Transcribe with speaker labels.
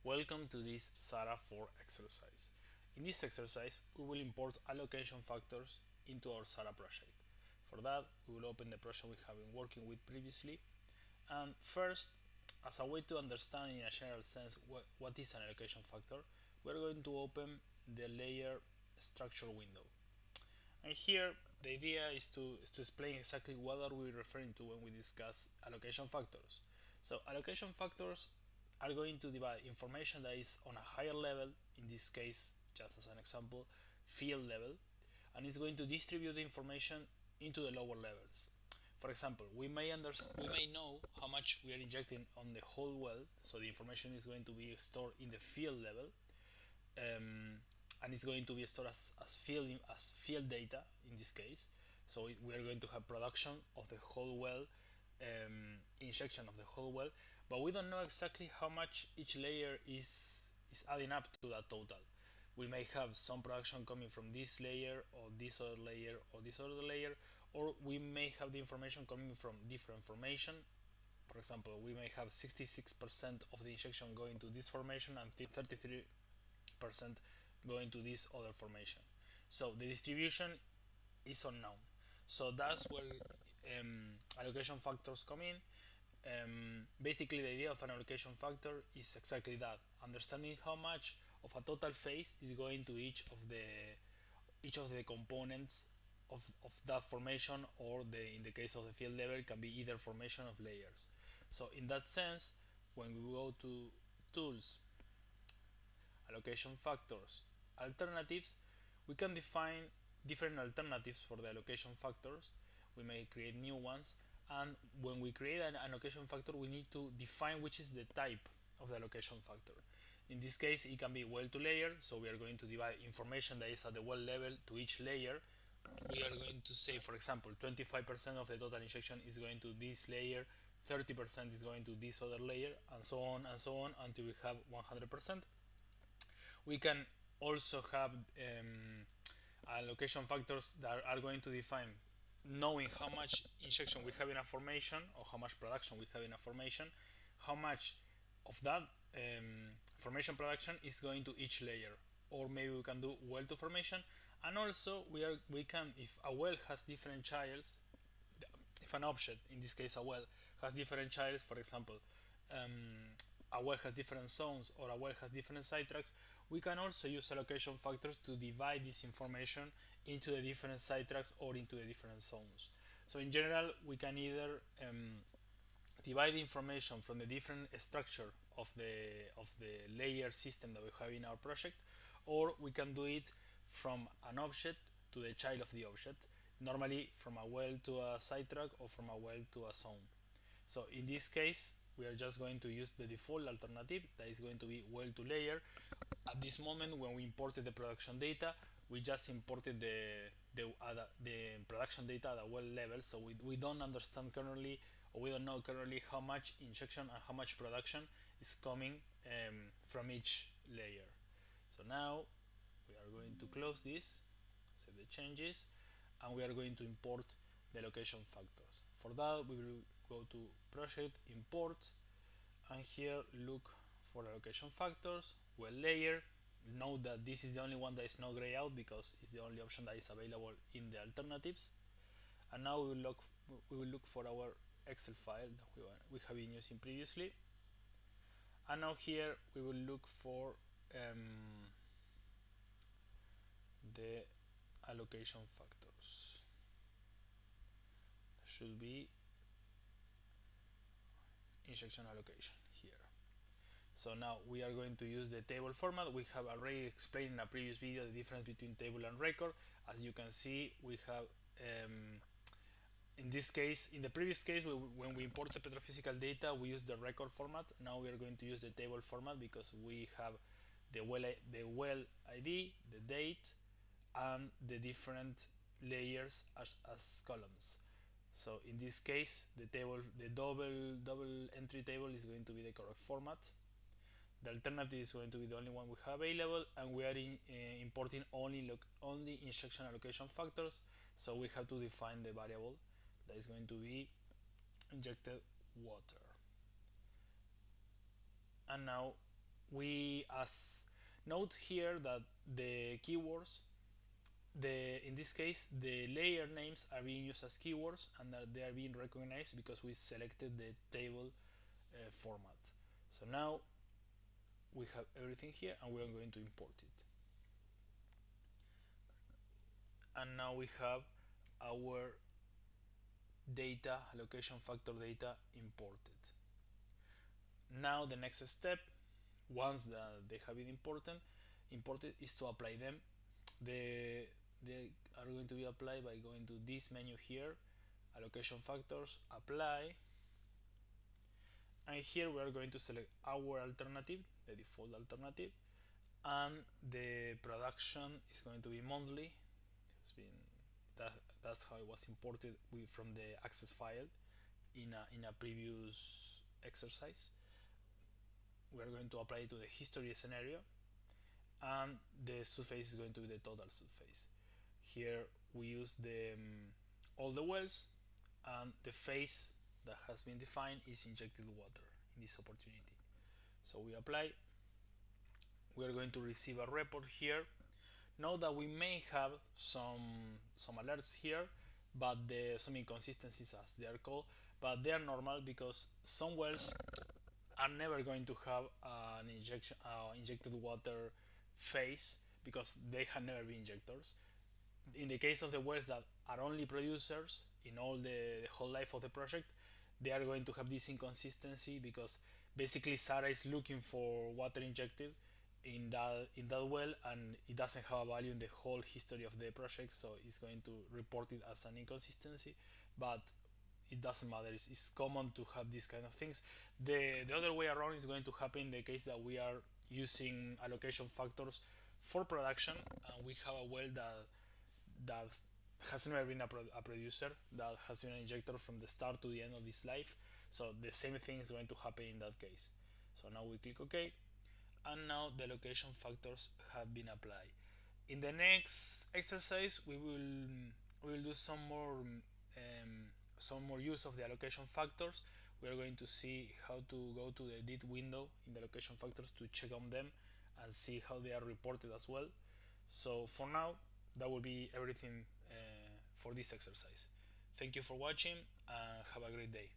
Speaker 1: Welcome to this Sahara 4 exercise. In this exercise, we will import allocation factors into our Sahara project. For that, we will open the project we have been working with previously. And first, as a way to understand in a general sense what is an allocation factor, we are going to open the layer structure window. And here, the idea is to explain exactly what are we referring to when we discuss allocation factors. So allocation factors are going to divide information that is on a higher level, in this case, just as an example, field level, and it's going to distribute the information into the lower levels. For example, we may know how much we are injecting on the whole well, so the information is going to be stored in the field level, and it's going to be stored as field data in this case. So we are going to have production of the whole well, injection of the whole well, but we don't know exactly how much each layer is adding up to that total. We may have some production coming from this layer or this other layer or this other layer, or we may have the information coming from different formation. For example, we may have 66% of the injection going to this formation and 33% going to this other formation. So the distribution is unknown. So that's where allocation factors come in. Basically, the idea of an allocation factor is exactly that: understanding how much of a total phase is going to each of the components of that formation, or in the case of the field level, can be either formation of layers. So in that sense, when we go to tools, allocation factors, alternatives, we can define different alternatives for the allocation factors. We may create new ones, and when we create an allocation factor, we need to define which is the type of the allocation factor. In this case, it can be well to layer, so we are going to divide information that is at the well level to each layer. We are going to say, for example, 25% of the total injection is going to this layer, 30% is going to this other layer, and so on and so on until we have 100%. We can also have allocation factors that are going to define, knowing how much injection we have in a formation or how much production we have in a formation, how much of that formation production is going to each layer. Or maybe we can do well to formation, and also we can, if a well has different childs, if an object, in this case a well, has different childs, for example, a well has different zones or a well has different sidetracks, we can also use allocation factors to divide this information into the different sidetracks or into the different zones. So in general, we can either divide the information from the different structure of the layer system that we have in our project, or we can do it from an object to the child of the object, normally from a well to a sidetrack or from a well to a zone. So in this case, we are just going to use the default alternative, that is going to be well to layer. At this moment, when we imported the production data, we just imported the production data at a well level, so we don't understand currently, or we don't know currently, how much injection and how much production is coming from each layer. So now we are going to close this, save the changes, and we are going to import the allocation factors. For that, we will go to project, import, and here look for allocation factors, well layer. Note that this is the only one that is not grayed out because it's the only option that is available in the alternatives. And now we will look for our Excel file that we have been using previously. And now here we will look for the allocation factors. There should be injection allocation here. So now we are going to use the table format. We have already explained in a previous video the difference between table and record. As you can see, we have in this case, in the previous case, when we imported petrophysical data, we used the record format. Now we are going to use the table format because we have the well ID, the date, and the different layers as columns. So in this case, the double entry table is going to be the correct format. The alternative is going to be the only one we have available, and we are importing only injection allocation factors, so we have to define the variable that is going to be injected water. And now we as note here that the keywords, in this case the layer names are being used as keywords and that they are being recognized because we selected the table format. So now we have everything here and we are going to import it. And now we have our data, allocation factor data imported. Now the next step, once they have been imported, is to apply them. They are going to be applied by going to this menu here, allocation factors, apply, and here we are going to select our alternative, the default alternative, and the production is going to be monthly. It's been that, that's how it was imported from the access file in a previous exercise. We are going to apply it to the history scenario, and the subphase is going to be the total subphase. Here we use all the wells, and the phase that has been defined is injected water in this opportunity. So we apply. We are going to receive a report here. Note that we may have some alerts here, but some inconsistencies as they are called, but they are normal because some wells are never going to have an injected water phase because they have never been injectors. In the case of the wells that are only producers in all the whole life of the project, they are going to have this inconsistency because basically Sahara is looking for water injected in that well, and it doesn't have a value in the whole history of the project, so it's going to report it as an inconsistency. But it doesn't matter. It's common to have these kind of things. The other way around is going to happen in the case that we are using allocation factors for production, and we have a well that has never been a producer, that has been an injector from the start to the end of its life. So the same thing is going to happen in that case. So now we click OK, and now the allocation factors have been applied. In the next exercise, we will do some more use of the allocation factors. We are going to see how to go to the edit window in the allocation factors to check on them and see how they are reported as well. So for now, that will be everything for this exercise. Thank you for watching and have a great day.